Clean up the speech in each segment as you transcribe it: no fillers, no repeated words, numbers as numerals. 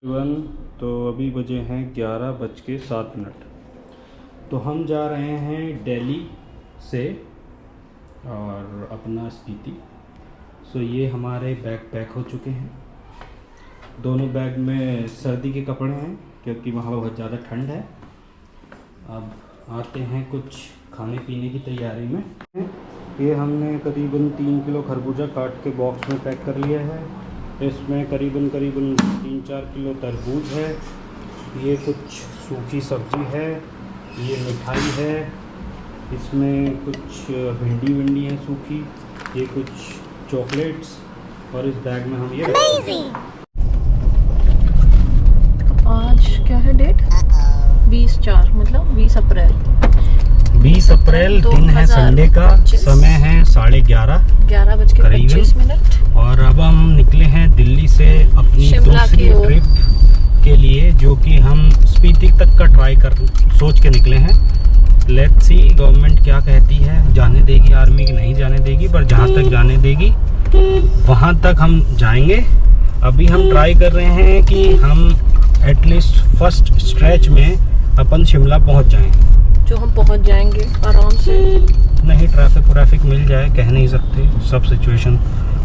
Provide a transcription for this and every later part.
One तो अभी बजे हैं 11:07। तो हम जा रहे हैं दिल्ली से और अपना स्पीति। सो ये हमारे बैग पैक हो चुके हैं। दोनों बैग में सर्दी के कपड़े हैं क्योंकि वहाँ बहुत ज़्यादा ठंड है। अब आते हैं कुछ खाने पीने की तैयारी में। ये हमने करीबन 3 किलो खरबूजा काट के बॉक्स में पैक कर लिया है। इसमें करीबन 3-4 किलो तरबूज है। ये कुछ सूखी सब्ज़ी है। ये मिठाई है। इसमें कुछ भिंडी है सूखी। ये कुछ चॉकलेट्स और इस बैग में हम ये आज क्या है डेट? 20/4 मतलब 20 अप्रैल। 20 अप्रैल दिन है, संडे का। समय है 11:30 और अब हम निकले हैं दिल्ली से अपनी दूसरी ट्रिप के लिए, जो कि हम स्पीति तक का सोच के निकले हैं। लेट्स सी गवर्नमेंट क्या कहती है, जाने देगी आर्मी की नहीं जाने देगी, पर जहाँ तक जाने देगी वहाँ तक हम जाएंगे। अभी हम ट्राई कर रहे हैं कि हम एटलीस्ट फर्स्ट स्ट्रेच में अपन शिमला पहुँच जाएं। जो हम पहुँच जाएंगे आराम से। नहीं, ट्रैफिक मिल जाए, कह नहीं सकते, सब सिचुएशन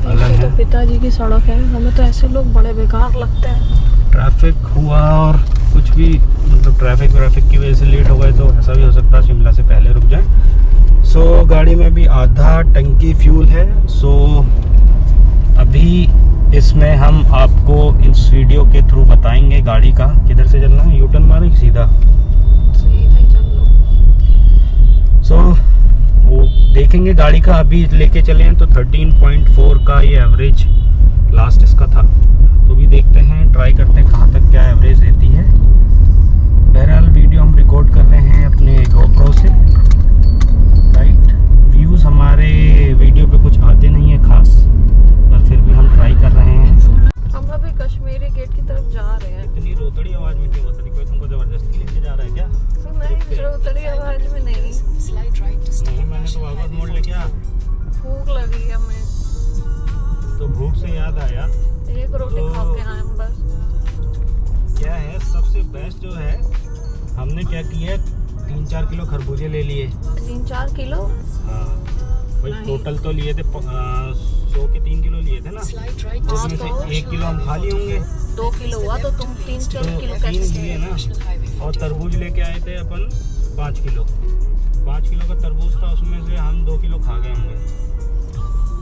अलग है। तो पिताजी की सड़क है, हमें तो ऐसे लोग बड़े बेकार लगते हैं। ट्रैफिक हुआ और कुछ भी मतलब ट्रैफिक की वजह से लेट हो गए तो ऐसा भी हो सकता है शिमला से पहले रुक जाए। सो गाड़ी में भी आधा टंकी फ्यूल है। सो अभी इसमें हम आपको इस वीडियो के थ्रू बताएंगे गाड़ी का किधर से चलना है। यू टर्न मारें सीधा ही चल लो। सो वो देखेंगे गाड़ी का। अभी लेके चले हैं तो 13.4 का ये एवरेज लास्ट इसका था। तो भी देखते हैं, ट्राई करते हैं कहाँ तक क्या एवरेज देती है। बहरहाल वीडियो हम रिकॉर्ड कर रहे हैं अपने गोप्रो से। राइट, व्यूज़ हमारे वीडियो पे कुछ आते नहीं है खास, पर फिर भी हम ट्राई कर रहे हैं। हम अभी कश्मीरी गेट की तरफ जा रहे हैं। इतनी रोतड़ी आवाज़ में क्यों बता रही? कोई तुमको ज़बरदस्ती लेके जा रहा है क्या? नहीं, रोतड़ी आवाज़ में नहीं। नहीं, मैंने तो वापस मोड़ ले क्या? भूख लगी है हमें। तो भूख से याद आया, एक रोटी खा के आए हम बस। क्या है सबसे बेस्ट जो है, हमने क्या किया, 3-4 किलो खरबूजे ले लिए। 3-4 किलो? हाँ भाई, टोटल तो लिए थे 100 के 3 किलो लिए थे ना, जिसमें से 1 किलो हम खा लिए होंगे। 2 किलो हुआ तो तुम 3-4 किलो तो 3 कैसे लिए ना। और तरबूज लेके आए थे अपन 5 किलो। 5 किलो का तरबूज था, उसमें से हम 2 किलो खा गए होंगे।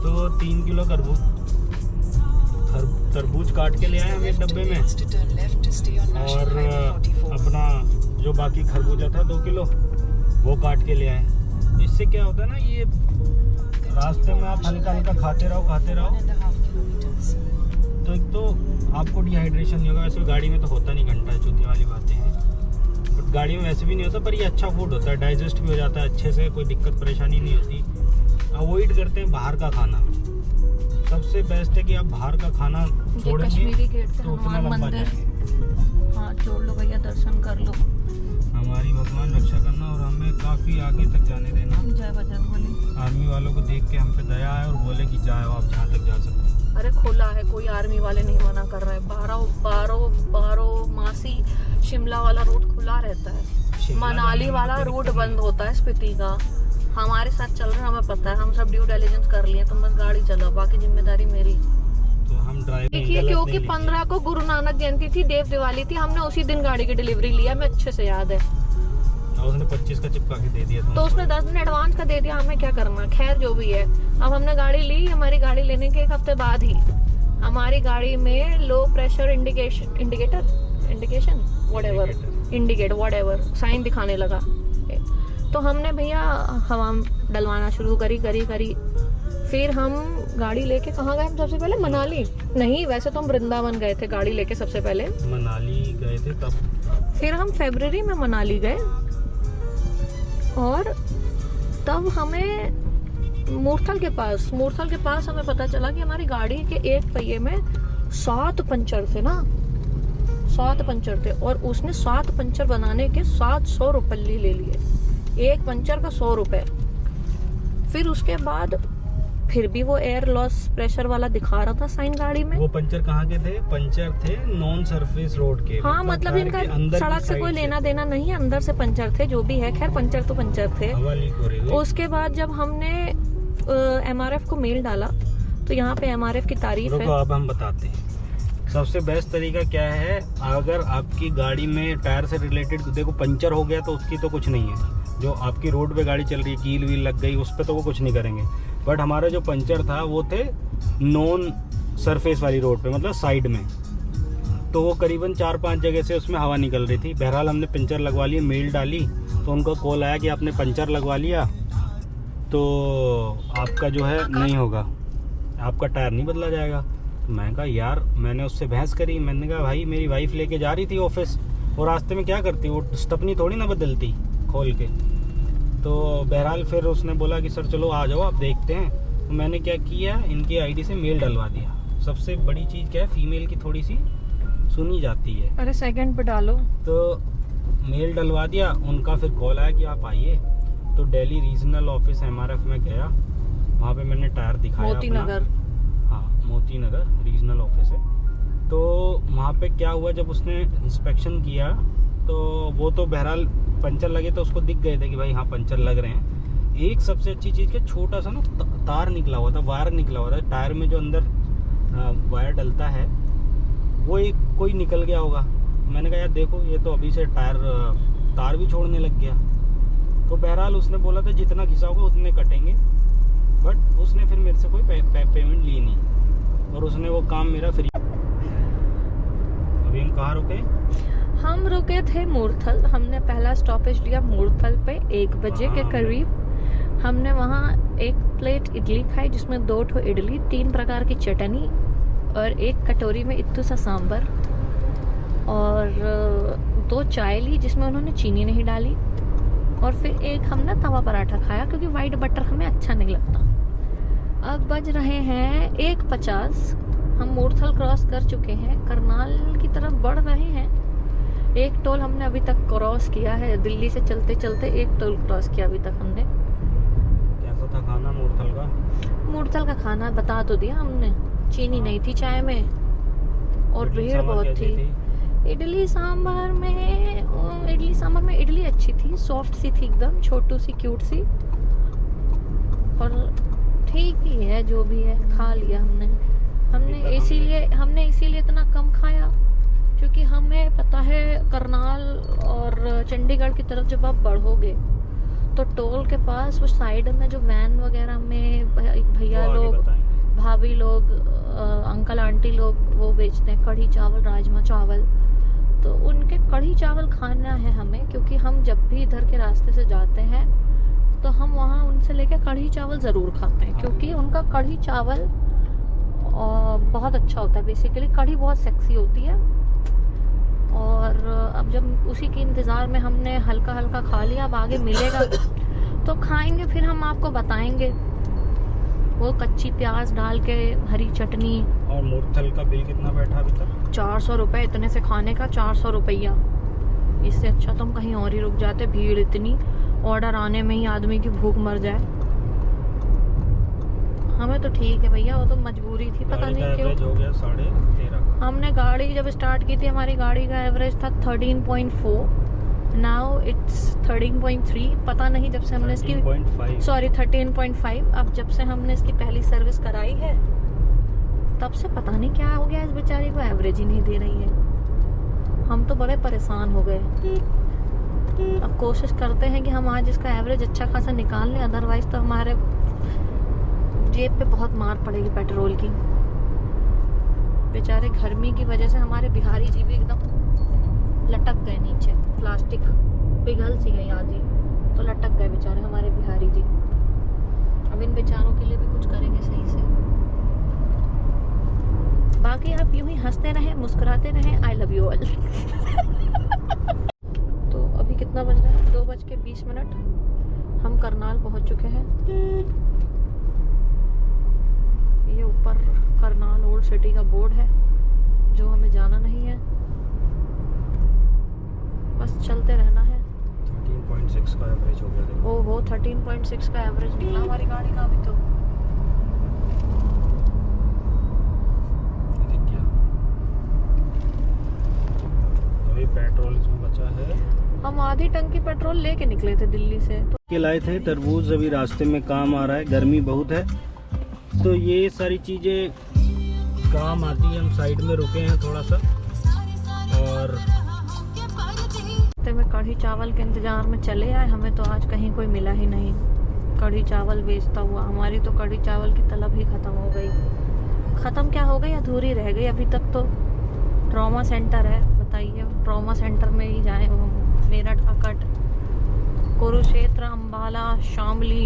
तो 3 किलो तरबूज काट के ले आए हम एक डब्बे में। और अपना जो बाकी खरबूजा था 2 किलो वो काट के ले आए। इससे क्या होता है ना, ये रास्ते में आप हल्का हल्का खाते रहो। तो एक तो आपको डिहाइड्रेशन नहीं होगा। वैसे गाड़ी में तो होता नहीं, घंटा चौथी वाली बातें हैं, बट गाड़ी में वैसे भी नहीं होता। पर ये अच्छा फूड होता है, डाइजेस्ट भी हो जाता है अच्छे से, कोई दिक्कत परेशानी नहीं होती। अवॉइड करते हैं बाहर का खाना। सबसे बेस्ट है कि आप बाहर का खाना छोड़ेंगे कश्मीरी गेट पे तो उतना लंबा जाएंगे। हाँ, जोड़ लो भैया, दर्शन कर लो। हमारी भगवान रक्षा करना और हमें काफ़ी आगे तक जाने देना। जय बजरंगबली। आर्मी वालों को देख के हम पे दया है और बोले कि जाओ आप जहाँ तक जा सकते। अरे खुला है, कोई आर्मी वाले नहीं मना कर रहे हैं। बारो मासी शिमला वाला रूट खुला रहता है। मनाली वाला रूट बंद होता है स्पीति का। हमारे साथ चल रहे हैं, हमें पता है, हम सब ड्यू डिलिजेंस कर लिए। तुम बस गाड़ी चलाओ, बाकी जिम्मेदारी मेरी। तो हम ड्राइव देखिए, क्योंकि 15 को गुरु नानक जयंती थी, देव दिवाली थी, हमने उसी दिन गाड़ी की डिलीवरी लिया। मैं अच्छे से याद है। उसने 25 का चिपका के दे दिया तो उसने 10 दिन एडवांस का दे दिया, हमें क्या करना। खैर जो भी है, अब हमने गाड़ी ली। हमारी गाड़ी लेने के 1 हफ्ते बाद ही हमारी गाड़ी में low pressure indicator whatever sign दिखाने लगा। तो हमने भैया हवा डलवाना शुरू करी। फिर हम गाड़ी लेके कहाँ गए? हम सबसे पहले मनाली नहीं, वैसे तो हम वृंदावन गए थे गाड़ी लेके। सबसे पहले मनाली गए थे तब। फिर हम फरवरी में मनाली गए और तब हमें मूर्थल के पास हमें पता चला कि हमारी गाड़ी के एक पहिए में 7 पंचर थे ना। 7 पंचर थे और उसने 7 पंचर बनाने के 700 रुपये ले लिए। एक पंचर का 100 रुपये। फिर उसके बाद फिर भी वो एयर लॉस प्रेशर वाला दिखा रहा था साइन गाड़ी में। वो पंचर कहाँ के थे? पंचर थे नॉन सरफेस रोड के। हाँ मतलब इनका सड़क से कोई लेना देना नहीं, अंदर से पंचर थे, जो भी है। खैर पंचर तो पंचर थे। हवा लीक हो रही थी। उसके बाद जब हमने MRF को मेल डाला तो यहाँ पे MRF की तारीफ है। अब हम बताते हैं सबसे बेस्ट तरीका क्या है। अगर आपकी गाड़ी में टायर से रिलेटेड देखो पंचर हो गया तो उसकी तो कुछ नहीं है। जो आपकी रोड पे गाड़ी चल रही है, कील वील लग गई, उस पर तो वो कुछ नहीं करेंगे। बट हमारा जो पंचर था वो थे नॉन सरफेस वाली रोड पे, मतलब साइड में। तो वो करीबन 4-5 जगह से उसमें हवा निकल रही थी। बहरहाल हमने पंचर लगवा लिए, मेल डाली तो उनका कॉल आया कि आपने पंचर लगवा लिया तो आपका जो है नहीं होगा, आपका टायर नहीं बदला जाएगा। तो मैं कहा यार, मैंने उससे बहस करी। मैंने कहा भाई मेरी वाइफ लेके जा रही थी ऑफिस और रास्ते में क्या करती, वो स्टपनी थोड़ी ना बदलती खोल के। तो बहरहाल फिर उसने बोला कि सर चलो आ जाओ आप देखते हैं। तो मैंने क्या किया, इनकी आईडी से मेल डलवा दिया। सबसे बड़ी चीज़ क्या है, फीमेल की थोड़ी सी सुनी जाती है। अरे सेकंड पे डालो। तो मेल डलवा दिया, उनका फिर कॉल आया कि आप आइए। तो दिल्ली रीजनल ऑफिस MRF में गया, वहाँ पे मैंने टायर दिखाया। मोती नगर। हाँ मोती नगर रीजनल ऑफिस है। तो वहाँ पे क्या हुआ, जब उसने इंस्पेक्शन किया तो वो तो बहरहाल पंचर लगे तो उसको दिख गए थे कि भाई हाँ पंचर लग रहे हैं। एक सबसे अच्छी चीज़ क्या, छोटा सा ना तार निकला हुआ था, वायर निकला हुआ था टायर में, जो अंदर वायर डलता है वो एक कोई निकल गया होगा। मैंने कहा यार देखो ये तो अभी से टायर तार भी छोड़ने लग गया। तो बहरहाल उसने बोला था जितना घिसा होगा उतने कटेंगे, बट उसने फिर मेरे से कोई पेमेंट ली नहीं और उसने वो काम मेरा फ्री। अभी हम कहाँ रुके? हम रुके थे मूर्थल। हमने पहला स्टॉपेज लिया मूर्थल पे 1 बजे के करीब। हमने वहाँ एक प्लेट इडली खाई जिसमें 2 ठो इडली, 3 प्रकार की चटनी और 1 कटोरी में इत्तू सा सांभर और 2 चाय ली जिसमें उन्होंने चीनी नहीं डाली। और फिर एक हमने तवा पराठा खाया क्योंकि वाइट बटर हमें अच्छा नहीं लगता। अब बज रहे हैं 1:50। हम मूर्थल क्रॉस कर चुके हैं, करनाल की तरफ बढ़ रहे हैं। एक टोल हमने अभी तक क्रॉस किया है, दिल्ली से चलते चलते एक टोल क्रॉस किया अभी तक हमने। कैसा था खाना मूर्थल का? मूर्थल का खाना बता तो दिया हमने, चीनी नहीं थी चाय में और भीड़ बहुत थी। इडली सांभर में इडली अच्छी थी, सॉफ्ट सी थी एकदम, छोटू सी क्यूट सी, और ठीक ही है जो भी है, खा लिया हमने इसीलिए इतना कम खाया क्योंकि हमें पता है करनाल और चंडीगढ़ की तरफ जब आप बढ़ोगे तो टोल के पास वो साइड में जो वैन वगैरह में भैया लोग, भाभी लोग, अंकल आंटी लोग वो बेचते हैं कढ़ी चावल, राजमा चावल। तो उनके कढ़ी चावल खाना है हमें, क्योंकि हम जब भी इधर के रास्ते से जाते हैं तो हम वहाँ उनसे लेके कढ़ी चावल ज़रूर खाते हैं, क्योंकि उनका कढ़ी चावल बहुत अच्छा होता है। बेसिकली कढ़ी बहुत सेक्सी होती है। और अब जब उसी के इंतज़ार में हमने हल्का हल्का खा लिया, अब आगे मिलेगा तो खाएंगे, फिर हम आपको बताएंगे। वो कच्ची प्याज डाल के हरी चटनी। और मूर्थल का बिल कितना बैठा अभी तक? 400 रुपये इतने से खाने का, 400 रुपया। इससे अच्छा तुम कहीं और ही रुक जाते, भीड़ इतनी, ऑर्डर आने में ही आदमी की भूख मर जाए। हमें तो ठीक है भैया, वो तो मजबूरी थी, पता नहीं क्यों। हो गया 13.5। हमने गाड़ी जब स्टार्ट की थी, हमारी गाड़ी का एवरेज था 13.4, नाउ इट्स 13.3। पता नहीं जब से हमने इसकी 13.5। अब जब से हमने इसकी पहली सर्विस कराई है तब से पता नहीं क्या हो गया, इस बेचारी को एवरेज ही नहीं दे रही है। हम तो बड़े परेशान हो गए। अब कोशिश करते हैं कि हम आज इसका एवरेज अच्छा खासा निकाल लें, अदरवाइज तो हमारे जेब पे बहुत मार पड़ेगी पेट्रोल की। बेचारे गर्मी की वजह से हमारे बिहारी जी भी एकदम लटक गए नीचे, प्लास्टिक पिघल सी गई आधी, तो लटक गए बेचारे हमारे बिहारी जी। अब इन बेचारों के लिए भी कुछ करेंगे सही से। बाकी आप यूं ही हंसते रहें, मुस्कुराते रहें। I love you all. तो अभी कितना बज रहा है? 2:20। हम करनाल पहुंच चुके हैं। ये ऊपर करनाल ओल्ड सिटी का बोर्ड है जो हमें जाना नहीं है, बस चलते रहना है। 13.6 का एवरेज हो गया। ओहो 13.6 का एवरेज निकला हमारी गाड़ी का अभी तो। बचा है। हम आधी टंकी पेट्रोल लेके निकले थे दिल्ली से, तो के लाए थे तरबूज, अभी रास्ते में काम आ रहा है, गर्मी बहुत है तो ये सारी चीज़ें काम आती है। हम साइड में रुके हैं थोड़ा सा और में कढ़ी चावल के इंतजार में चले आए। हमें तो आज कहीं कोई मिला ही नहीं कढ़ी चावल बेचता हुआ। हमारी तो कढ़ी चावल की तलब ही ख़त्म हो गई। ख़त्म क्या हो गई, अधूरी रह गई। अभी तक तो ट्रॉमा सेंटर है, बताइए ट्रॉमा सेंटर में ही जाएं वो। मेरठ, अकट, कुरुक्षेत्र, अम्बाला, शामली।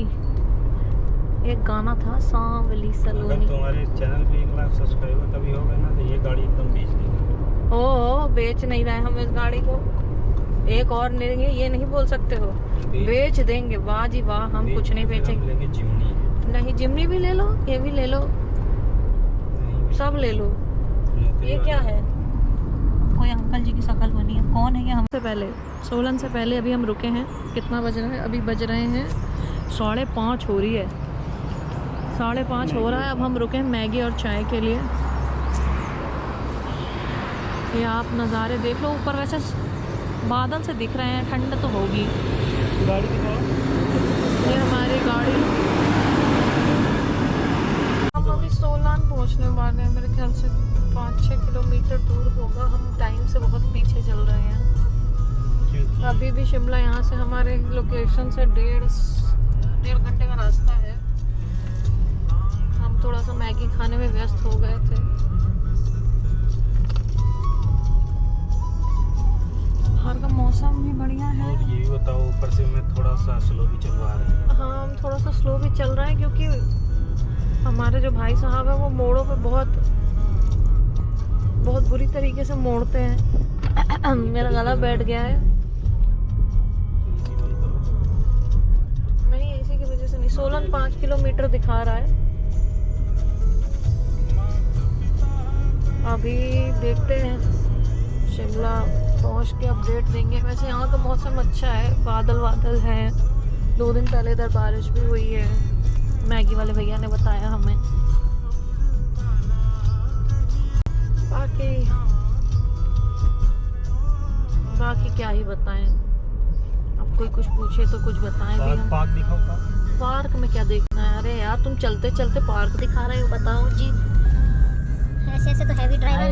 एक गाना था सांवली सलोनी। अगर तुम्हारे चैनल पे 1 लाख सब्सक्राइबर कभी हो गए ना तो ये गाड़ी एकदम बेच देंगे। ओ बेच नहीं रहे हम इस गाड़ी को, एक और लेंगे ये नहीं बोल सकते हो, बेच देंगे। वाह जी वाह, हम कुछ नहीं बेचेंगे। जिमनी नहीं, जिमनी भी ले लो, ये भी ले लो, सब ले लो। ये क्या है, कोई अंकल जी की शक्ल बनी है, कौन है ये? हमसे पहले सोलन से पहले अभी हम रुके हैं। कितना बज रहा है? अभी बज रहे हैं 5:30 हो रही है, 5:30 हो रहा है। अब हम रुके हैं मैगी और चाय के लिए। ये आप नज़ारे देख लो ऊपर, वैसे बादल से दिख रहे हैं, ठंड तो होगी। गाड़ी दिखाओ। ये हमारी गाड़ी। हम अभी सोलान पहुंचने वाले हैं, मेरे ख्याल से 5-6 किलोमीटर दूर होगा। हम टाइम से बहुत पीछे चल रहे हैं। अभी भी शिमला यहाँ से हमारे लोकेशन से 1.5 घंटे का रास्ता है। हम थोड़ा सा मैगी खाने में व्यस्त हो गए थे। बाहर का मौसम भी बढ़िया है। और ये भी बताओ, ऊपर से मैं थोड़ा सा स्लो भी चलवा रहे हैं। हाँ, हम थोड़ा सा स्लो भी चल रहा है क्योंकि हमारे जो भाई साहब है वो मोड़ों पे बहुत बुरी तरीके से मोड़ते हैं। मेरा गला बैठ गया है। नहीं, इसी की वजह से नहीं। सोलन 5 किलोमीटर दिखा रहा है। अभी देखते हैं, शिमला पहुंच के अपडेट देंगे। वैसे यहाँ का मौसम अच्छा है, बादल बादल है। 2 दिन पहले इधर बारिश भी हुई है, मैगी वाले भैया ने बताया हमें। बाकी क्या ही बताएं, अब कोई कुछ पूछे तो कुछ बताएं भी हम। पार्क दिखाओ। पार्क में क्या देखना है? अरे यार, तुम चलते चलते पार्क दिखा रहे हो, बताओ जी। ऐसे ऐसे तो हैवी ड्राइवर।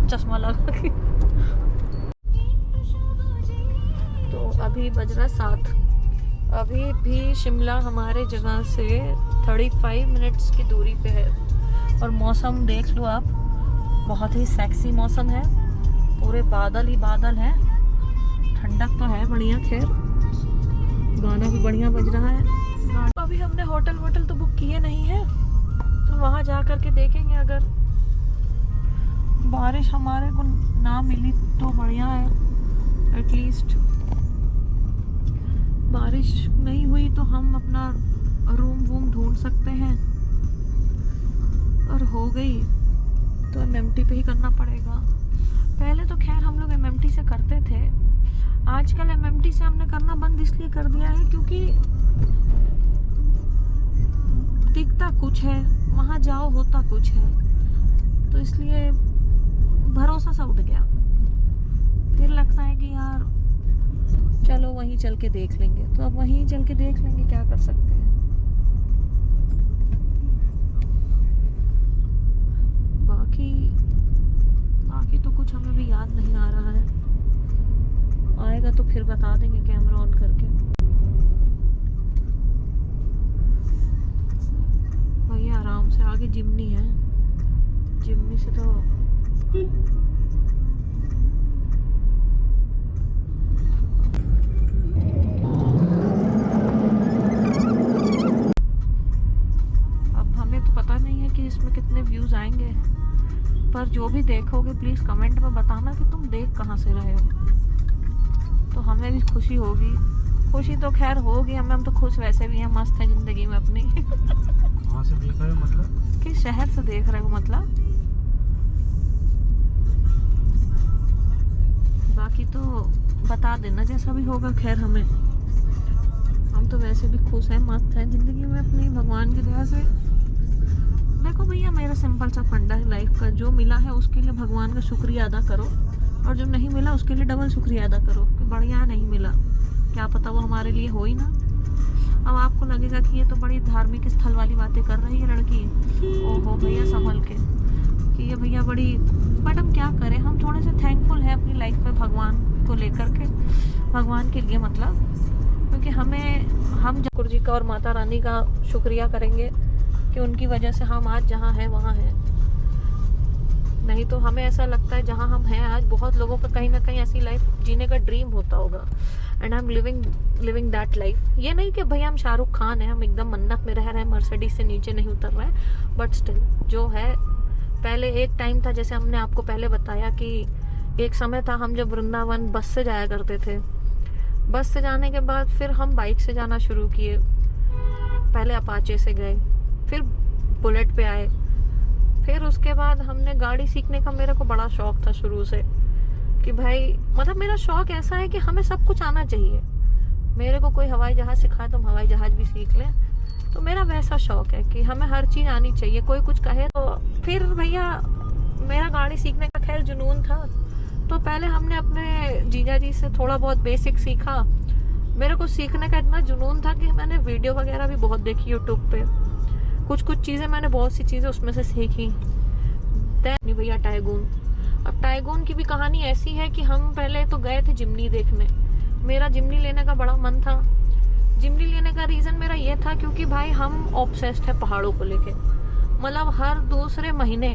चश्मा लगा के। तो अभी बज रहा 7। अभी भी शिमला हमारे जगह से 35 मिनट्स की दूरी पे है। और मौसम देख लो आप, बहुत ही सेक्सी मौसम है। पूरे बादल ही बादल है, ठंडक तो है बढ़िया। खैर, गाना भी बढ़िया बज रहा है। अभी हमने होटल तो बुक किए नहीं है, तो वहाँ जा कर के देखेंगे। अगर बारिश हमारे को ना मिली तो बढ़िया है, एटलीस्ट। बारिश नहीं हुई तो हम अपना रूम वूम ढूंढ सकते हैं, और हो गई तो एमएमटी पे ही करना पड़ेगा। पहले तो खैर हम लोग एमएमटी से करते थे, आजकल एमएमटी से हमने करना बंद इसलिए कर दिया है क्योंकि दिखता कुछ है, वहाँ जाओ होता कुछ है, तो इसलिए भरोसा सा उठ गया। फिर लगता है कि यार चलो वहीं चल के देख लेंगे। तो अब वहीं चल के देख लेंगे, क्या कर सकते हैं। बाकी तो कुछ हमें भी याद नहीं आ रहा है। आएगा तो फिर बता देंगे कैमरा ऑन करके। भैया आराम से, आगे जिमनी है, जिमनी से तो अब हमें तो पता नहीं है कि इसमें कितने व्यूज आएंगे, पर जो भी देखोगे प्लीज कमेंट में बताना कि तुम देख कहाँ से रहे हो, तो हमें भी खुशी होगी। खुशी तो खैर होगी हमें, हम तो खुश वैसे भी हैं, मस्त है जिंदगी में अपनी। कहाँ से देख रहे हो मतलब? किस शहर से देख रहे हो मतलब? बाकी तो बता देना जैसा भी होगा। खैर हम तो वैसे भी खुश हैं, मस्त हैं जिंदगी में अपनी, भगवान की दया से। देखो भैया, मेरा सिंपल सा फंडा है लाइफ का, जो मिला है उसके लिए भगवान का शुक्रिया अदा करो, और जो नहीं मिला उसके लिए डबल शुक्रिया अदा करो कि बढ़िया नहीं मिला, क्या पता वो हमारे लिए हो ही ना। अब आपको लगेगा कि ये तो बड़ी धार्मिक स्थल वाली बातें कर रही है लड़की, ओहो भैया संभल के, कि ये भैया बड़ी, बट हम क्या करें, हम थोड़े से थैंकफुल हैं अपनी लाइफ में भगवान को लेकर के, भगवान के लिए मतलब, क्योंकि हम ठाकुर जी का और माता रानी का शुक्रिया करेंगे कि उनकी वजह से हम आज जहाँ हैं वहाँ हैं। नहीं तो हमें ऐसा लगता है जहाँ हम हैं आज, बहुत लोगों का कहीं ना कहीं ऐसी लाइफ जीने का ड्रीम होता होगा, and I am living that life. ये नहीं कि भैया हम शाहरुख खान हैं, हम एकदम मन्नत में रह रहे हैं, मर्सिडीज से नीचे नहीं उतर रहे हैं, बट स्टिल जो है, पहले एक टाइम था, जैसे हमने आपको पहले बताया कि एक समय था हम जब वृंदावन बस से जाया करते थे। बस से जाने के बाद फिर हम बाइक से जाना शुरू किए, पहले अपाचे से गए, फिर बुलेट पे आए, फिर उसके बाद हमने गाड़ी सीखने का, मेरे को बड़ा शौक था शुरू से कि भाई, मतलब मेरा शौक ऐसा है कि हमें सब कुछ आना चाहिए। मेरे को कोई हवाई जहाज सिखाए तो हम हवाई जहाज भी सीख लें, तो मेरा वैसा शौक है कि हमें हर चीज़ आनी चाहिए, कोई कुछ कहे तो। फिर भैया मेरा गाड़ी सीखने का खैर जुनून था, तो पहले हमने अपने जीजा जी से थोड़ा बहुत बेसिक सीखा। मेरे को सीखने का इतना जुनून था कि मैंने वीडियो वगैरह भी बहुत देखी यूट्यूब पे, कुछ चीज़ें मैंने, बहुत सी चीज़ें उसमें से सीखी। नहीं भैया टाइगून, अब टाइगून की भी कहानी ऐसी है कि हम पहले तो गए थे जिमनी देखने, मेरा जिमनी लेने का बड़ा मन था। जिमनी लेने का रीज़न मेरा ये था क्योंकि भाई हम ऑब्सेस्ड है पहाड़ों को लेके, मतलब हर दूसरे महीने,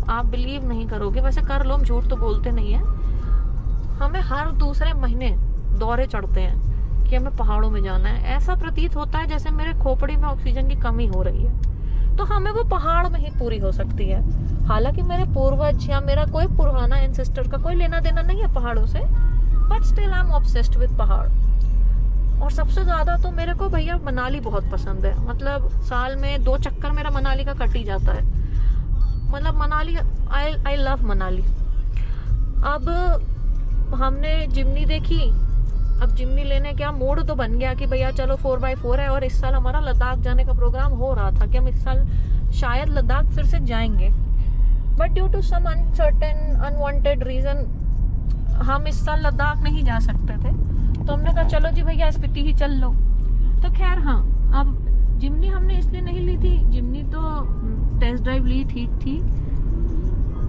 आप बिलीव नहीं करोगे, वैसे कर लो, हम झूठ तो बोलते नहीं है, हमें हर दूसरे महीने दौरे चढ़ते हैं कि हमें पहाड़ों में जाना है। ऐसा प्रतीत होता है जैसे मेरे खोपड़ी में ऑक्सीजन की कमी हो रही है, तो हमें वो पहाड़ में ही पूरी हो सकती है। हालांकि मेरे पूर्वज या मेरा कोई पुराना एंसेस्टर का कोई लेना देना नहीं है पहाड़ों से, but still I am obsessed with पहाड़। और सबसे ज़्यादा तो मेरे को भैया मनाली बहुत पसंद है, मतलब साल में 2 चक्कर मेरा मनाली का कट ही जाता है, मतलब मनाली, आई लव मनाली। अब हमने जिमनी देखी, अब जिमनी लेने क्या मूड तो बन गया कि भैया चलो 4x4 है, और इस साल हमारा लद्दाख जाने का प्रोग्राम हो रहा था कि हम इस साल शायद लद्दाख फिर से जाएंगे, but due to some uncertain unwanted reason हम इस साल लद्दाख नहीं जा सकते थे, तो हमने कहा चलो जी भैया स्पीति ही चल लो। तो खैर हाँ, अब जिमनी हमने इसलिए नहीं ली थी, जिमनी तो टेस्ट ड्राइव ली ठीक थी,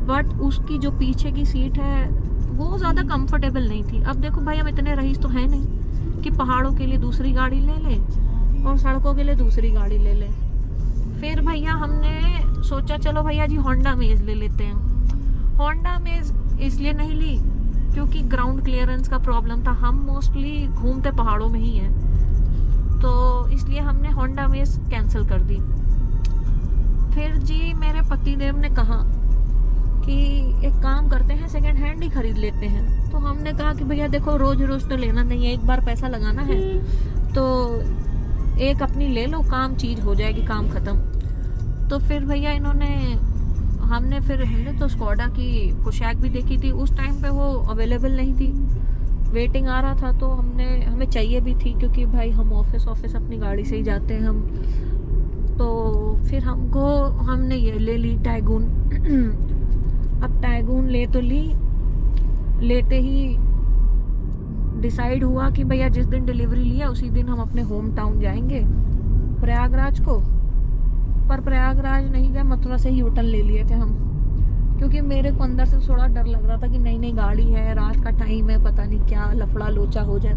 बट उसकी जो पीछे की सीट है वो ज़्यादा कंफर्टेबल नहीं थी। अब देखो भाई, हम इतने रईस तो है नहीं कि पहाड़ों के लिए दूसरी गाड़ी ले लें और सड़कों के लिए दूसरी गाड़ी ले लें। फिर भैया हमने सोचा चलो भैया जी होंडा मेज ले लेते हैं। होंडा मेज इसलिए नहीं ली क्योंकि ग्राउंड क्लियरेंस का प्रॉब्लम था, हम मोस्टली घूमते पहाड़ों में ही हैं, तो इसलिए हमने होंडा मेज कैंसिल कर दी। फिर जी मेरे पतिदेव ने कहा कि एक काम करते हैं, सेकंड हैंड ही खरीद लेते हैं। तो हमने कहा कि भैया देखो रोज रोज तो लेना नहीं है, एक बार पैसा लगाना है तो एक अपनी ले लो, काम चीज हो जाएगी, काम खत्म। तो फिर भैया हमने तो स्कोडा की कुशैक भी देखी थी, उस टाइम पे वो अवेलेबल नहीं थी, वेटिंग आ रहा था, तो हमें चाहिए भी थी क्योंकि भाई हम ऑफिस अपनी गाड़ी से ही जाते हैं हम। तो फिर हमने ये ले ली टाइगून। अब टाइगून ले तो ली, लेते ही डिसाइड हुआ कि भैया जिस दिन डिलीवरी लिया उसी दिन हम अपने होम टाउन जाएंगे प्रयागराज को। पर प्रयागराज नहीं गए, मथुरा से ही होटल ले लिए थे हम, क्योंकि मेरे को अंदर से थोड़ा डर लग रहा था कि नई गाड़ी है, रात का टाइम है, पता नहीं क्या लफड़ा लोचा हो जाए।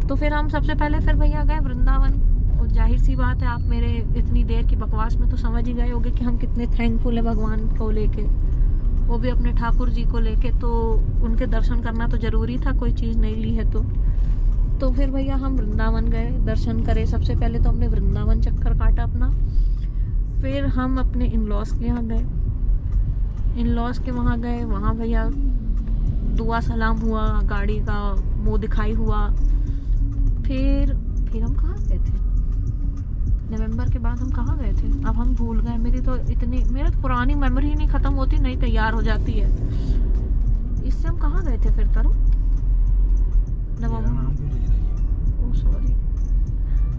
तो फिर हम सबसे पहले फिर भैया गए वृंदावन। और जाहिर सी बात है, आप मेरे इतनी देर की बकवास में तो समझ ही गए होंगे कि हम कितने थैंकफुल है भगवान को लेके, वो भी अपने ठाकुर जी को लेके। तो उनके दर्शन करना तो ज़रूरी था, कोई चीज़ नहीं ली है तो फिर भैया हम वृंदावन गए, दर्शन करे। सबसे पहले तो हमने वृंदावन चक्कर काटा अपना, फिर हम अपने इन लॉज के यहाँ गए, इन लॉज के वहाँ गए। वहाँ भैया दुआ सलाम हुआ, गाड़ी का मुँह दिखाई हुआ। फिर हम कहाँ गए थे? नवंबर के बाद हम कहाँ गए थे? अब हम भूल गए। मेरी तो पुरानी मेमोरी ही नहीं ख़त्म होती, नहीं तैयार हो जाती है। इससे हम कहाँ गए थे फिर तरुण? सॉरी,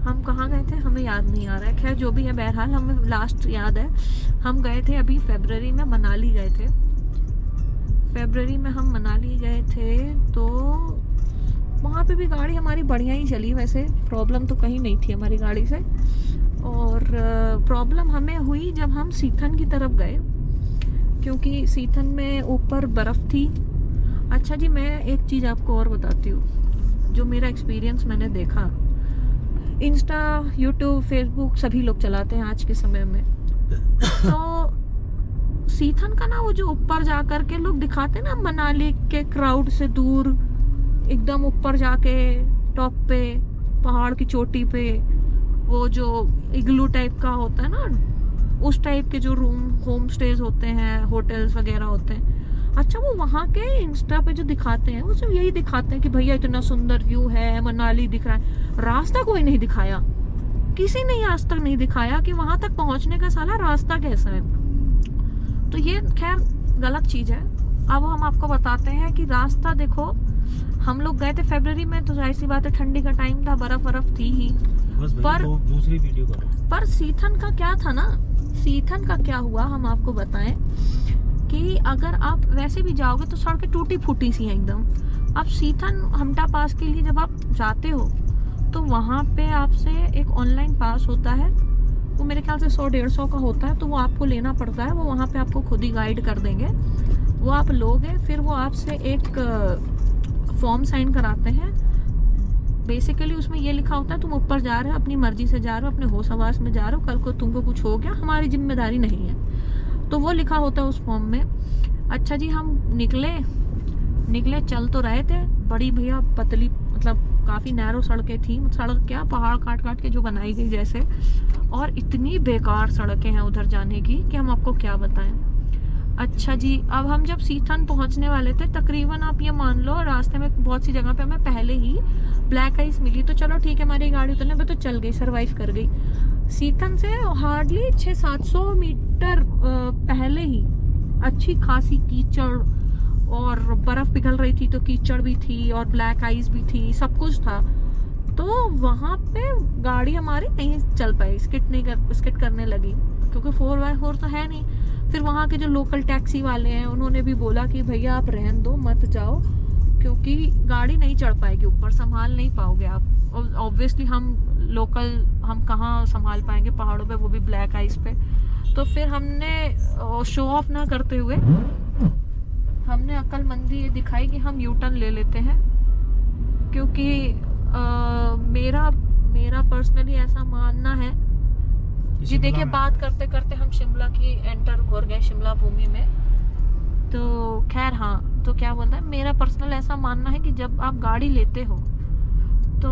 हम कहाँ गए थे हमें याद नहीं आ रहा है। खैर जो भी है, बहरहाल हमें लास्ट याद है, हम गए थे अभी फरवरी में, मनाली गए थे। फरवरी में हम मनाली गए थे, तो वहाँ पे भी गाड़ी हमारी बढ़िया ही चली। वैसे प्रॉब्लम तो कहीं नहीं थी हमारी गाड़ी से। और प्रॉब्लम हमें हुई जब हम सीथन की तरफ गए, क्योंकि सीथन में ऊपर बर्फ़ थी। अच्छा जी, मैं एक चीज़ आपको और बताती हूँ, जो मेरा एक्सपीरियंस मैंने देखा। इंस्टा, यूट्यूब, फेसबुक सभी लोग चलाते हैं आज के समय में। तो सीथन का ना वो जो ऊपर जा कर के लोग दिखाते हैं ना, मनाली के क्राउड से दूर एकदम ऊपर जाके टॉप पे, पहाड़ की चोटी पे, वो जो इग्लू टाइप का होता है ना, उस टाइप के जो होम स्टेज होते हैं, होटल्स वगैरह होते हैं। अच्छा, वो वहाँ के इंस्टा पे जो दिखाते हैं वो सिर्फ यही दिखाते हैं कि भैया इतना सुंदर व्यू है, मनाली दिख रहा है। रास्ता कोई नहीं दिखाया, किसी ने आज तक नहीं दिखाया कि वहाँ तक पहुँचने का साला रास्ता कैसा है। तो ये खैर गलत चीज़ है। अब हम आपको बताते हैं कि रास्ता देखो, हम लोग गए थे फरवरी में, तो जाहिर सी बात है ठंडी का टाइम था, बर्फ थी ही। पर दूसरी वीडियो करो। पर सीथन का क्या था ना, सीथन का क्या हुआ हम आपको बताएं कि अगर आप वैसे भी जाओगे तो सड़कें टूटी फूटी सी हैं एकदम। अब सीथन हमटा पास के लिए जब आप जाते हो तो वहाँ पे आपसे एक ऑनलाइन पास होता है, वो मेरे ख्याल से 100-150 का होता है, तो वो आपको लेना पड़ता है। वो वहाँ पे आपको खुद ही गाइड कर देंगे, वो आप लोगे, फिर वो आपसे एक फॉर्म साइन कराते हैं। बेसिकली उसमें ये लिखा होता है तुम ऊपर जा रहे हो, अपनी मर्जी से जा रहे हो, अपने होश हवास में जा रहे हो, कल को तुमको कुछ हो गया हमारी जिम्मेदारी नहीं है, तो वो लिखा होता है उस फॉर्म में। अच्छा जी, हम निकले चल तो रहे थे, बड़ी भैया पतली, मतलब काफ़ी नैरो सड़कें थी, सड़क क्या पहाड़ काट के जो बनाई गई जैसे, और इतनी बेकार सड़कें हैं उधर जाने की कि हम आपको क्या बताएं। अच्छा जी, अब हम जब सीथन पहुंचने वाले थे, तकरीबन आप ये मान लो रास्ते में बहुत सी जगह पे हमें पहले ही ब्लैक आइस मिली, तो चलो ठीक है, हमारी गाड़ी उतरने पे तो चल गई, सरवाइव कर गई। सीथन से हार्डली 600-700 मीटर पहले ही अच्छी खासी कीचड़ और बर्फ़ पिघल रही थी, तो कीचड़ भी थी और ब्लैक आइस भी थी, सब कुछ था। तो वहाँ पे गाड़ी हमारी नहीं चल पाई, स्किट करने लगी, क्योंकि 4x4 तो है नहीं। फिर वहाँ के जो लोकल टैक्सी वाले हैं उन्होंने भी बोला कि भैया आप रहन दो, मत जाओ, क्योंकि गाड़ी नहीं चढ़ पाएगी ऊपर, संभाल नहीं पाओगे आप। और ऑब्वियसली हम कहाँ संभाल पाएंगे पहाड़ों पे, वो भी ब्लैक आइस पे। तो फिर हमने शो ऑफ ना करते हुए हमने अक्लमंदी ये दिखाई कि हम यू टर्न ले लेते हैं, क्योंकि मेरा पर्सनली ऐसा मानना है जी। देखिए, बात करते करते हम शिमला की एंटर हो गए, शिमला भूमि में। तो खैर हाँ, तो क्या बोलता है, मेरा पर्सनल ऐसा मानना है कि जब आप गाड़ी लेते हो तो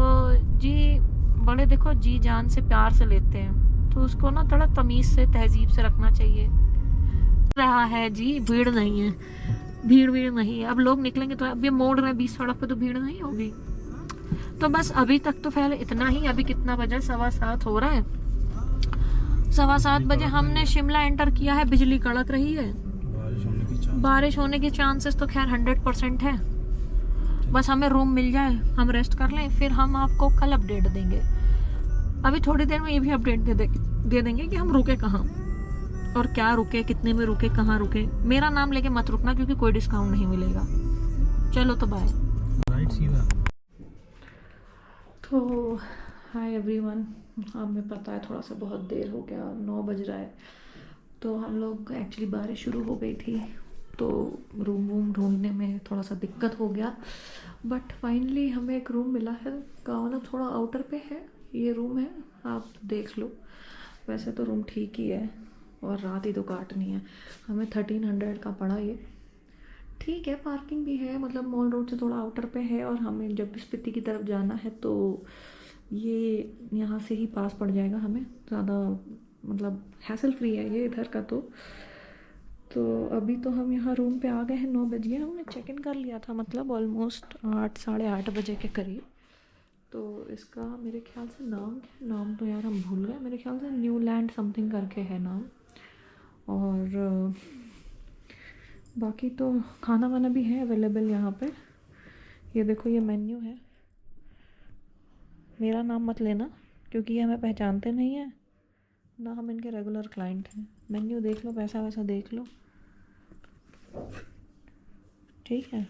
जी बड़े देखो जी जान से प्यार से लेते हैं, तो उसको ना थोड़ा तमीज़ से, तहजीब से रखना चाहिए। रहा है जी, भीड़ नहीं है, भीड़ नहीं है। अब लोग निकलेंगे तो अब ये मोड़ रहे हैं 20 सड़क पे, तो भीड़ नहीं होगी। तो बस अभी तक तो पहले इतना ही। अभी कितना बजे? 7:15 हो रहा है। 7:15 बजे हमने शिमला एंटर किया है। बिजली कड़क रही है, बारिश होने के चांसेस तो खैर 100% है। बस हमें रूम मिल जाए, हम रेस्ट कर लें, फिर हम आपको कल अपडेट देंगे। अभी थोड़ी देर में ये भी अपडेट दे देंगे कि हम रुके कहाँ और क्या रुके, कितने में रुके, कहाँ रुके। मेरा नाम लेके मत रुकना, क्योंकि कोई डिस्काउंट नहीं मिलेगा। चलो तो बाय। तो हाय एवरीवन, हमें पता है थोड़ा सा बहुत देर हो गया, 9 बज रहा है। तो हम लोग एक्चुअली बारिश शुरू हो गई थी तो रूम वूम ढूंढने में थोड़ा सा दिक्कत हो गया, बट फाइनली हमें एक रूम मिला है। मतलब थोड़ा आउटर पे है ये रूम है, आप देख लो। वैसे तो रूम ठीक ही है और रात ही तो काटनी है। हमें 1300 का पड़ा ये, ठीक है। पार्किंग भी है, मतलब मॉल रोड से थोड़ा आउटर पे है और हमें जब भी स्पीति की तरफ जाना है तो ये यहाँ से ही पास पड़ जाएगा हमें, ज़्यादा मतलब हैसल फ्री है ये इधर का। तो अभी तो हम यहाँ रूम पे आ गए हैं, 9 बजे हमने चेक इन कर लिया था, मतलब ऑलमोस्ट 8 साढ़े 8 बजे के करीब। तो इसका मेरे ख्याल से नाम तो यार हम भूल गए, मेरे ख्याल से न्यू लैंड समथिंग करके है नाम। और बाकी तो खाना वाना भी है अवेलेबल यहाँ पे। ये देखो ये मेन्यू है, मेरा नाम मत लेना क्योंकि ये हमें पहचानते नहीं है ना, हम इनके रेगुलर क्लाइंट हैं। मेन्यू देख लो, पैसा वैसा देख लो, ठीक है।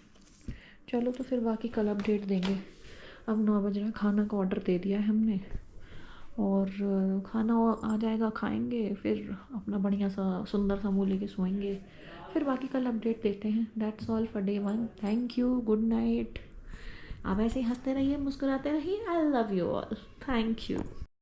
चलो तो फिर बाकी कल अपडेट देंगे। अब 9 बज रहा है, खाना का ऑर्डर दे दिया है हमने और खाना आ जाएगा, खाएंगे, फिर अपना बढ़िया सा सुंदर सा मुँह लेके सोएंगे। फिर बाकी कल अपडेट देते हैं। That's all for day 1। Thank you, good night. आप ऐसे ही हंसते रहिए, मुस्कुराते रहिए। I love you all, thank you.